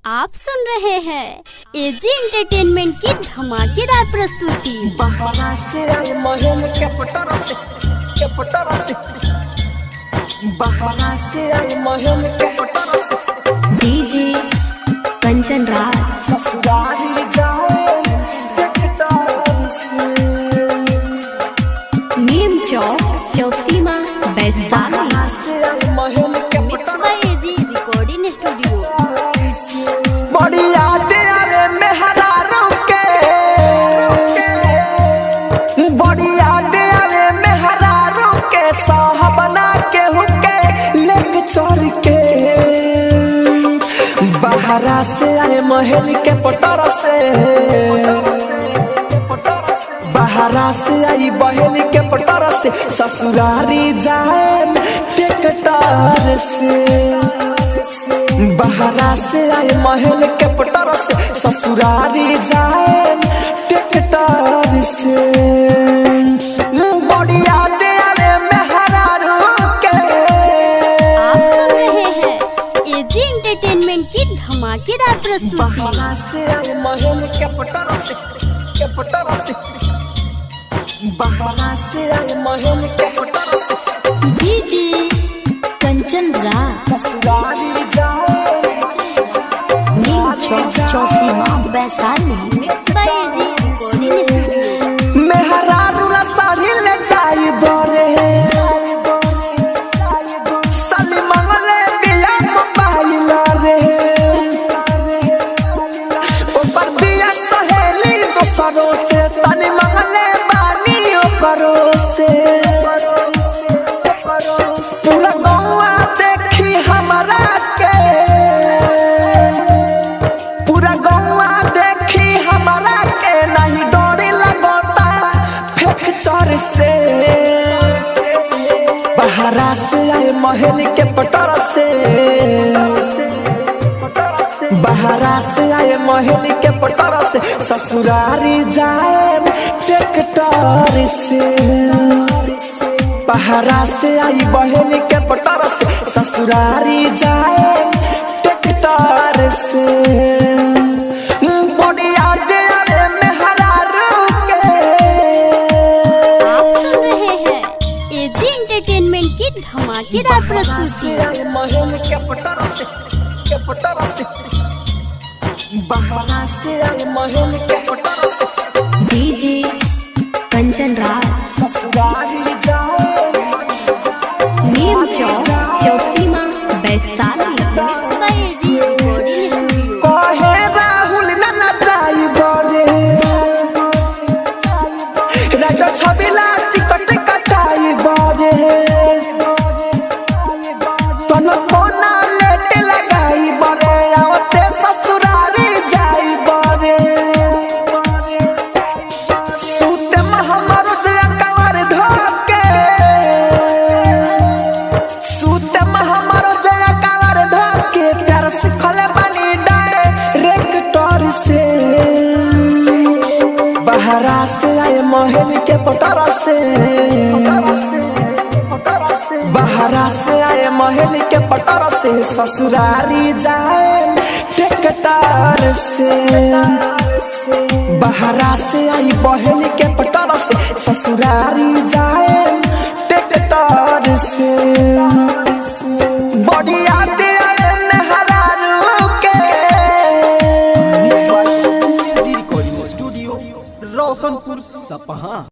आप सुन रहे हैं एजी एंटरटेनमेंट की धमाकेदार प्रस्तुति। बहाना से आए महल के पटरा से बहाना से आए महल के पटरा से डीजे कंचन राज ससुराली जाए टेकटार से नीम चौक चौसीमा वैशाली। बहाना से आए महल के mix by AG recording studio. बड़ी यादें आवे मेहरारों के बड़ी यादें आवे मेहरारों के साहबना के हुके लेक चोर के बहारा से आए महल के पटरा से बहारा से आई बहेल के पटरा से ससुरारी जाए टेकटार से बहारा से आए महल के पटरा से ससुरारी जाए टेकटार से बड़ी यादें आवे मेहरारों के। आप सुन रहे हैं एजी एंटरटेनमेंट की धमाकेदार प्रस्तुति। बहारा से आए महल के पटरा से बहारा से आए महल के पटरा से डीजे कंचन राज ससुरारी जाए Neem Chowk Chausima Vaishali. Mix by AG recording studio. मेहरारू ला साड़ी ले जाई बरे साली मंगले दिया मोबाइल रे ऊपर बिया सहेली दोसरों से तनी मंगले बानी ओकरो से पूरा गौवा देखी हमरा के पूरा गौवा देखी हमरा के नहीं डोरी लगोता फेंक चोर से बहारा से आए महल के पटरा से बहारा से आए महल के पटरा से ससुरारी जाए टेकटार से बहारा से आई बहेल के पटरा से ससुरारी जाए टेकटार से बड़ी यादें आवे मेहरारों के। आप सुन रहे हैं एजी एंटरटेनमेंट की धमाकेदार बहारा से प्रस्तुति। आए महल के पटरा से बहारा से आए महल के पटरा से डीजे कंचन राज ससुरारी जाए Neem Chowk Chausima Vaishali. Mix by AG recording studio. कहे राहुल ना जाई बरे राजा छबिला टिकट कटाई बरे तन कोना लेट लगाई बरे आवते ससुरारी जाई बरे सूते में हमर जया कंवर धोके सूते में हमर जया कंवर धोके प्यार सिखले बानी डायरेक्टर से बहारा से आए महल के पटरा से बहारा से आए महल के पटरा से ससुरारी जाए टेकटार से बहारा से आई बहेल के पटरा से ससुरारी जाए टेकटार से बड़ी यादें आवे मेहरारों के। स्टूडियो रोशनपुर सपहा।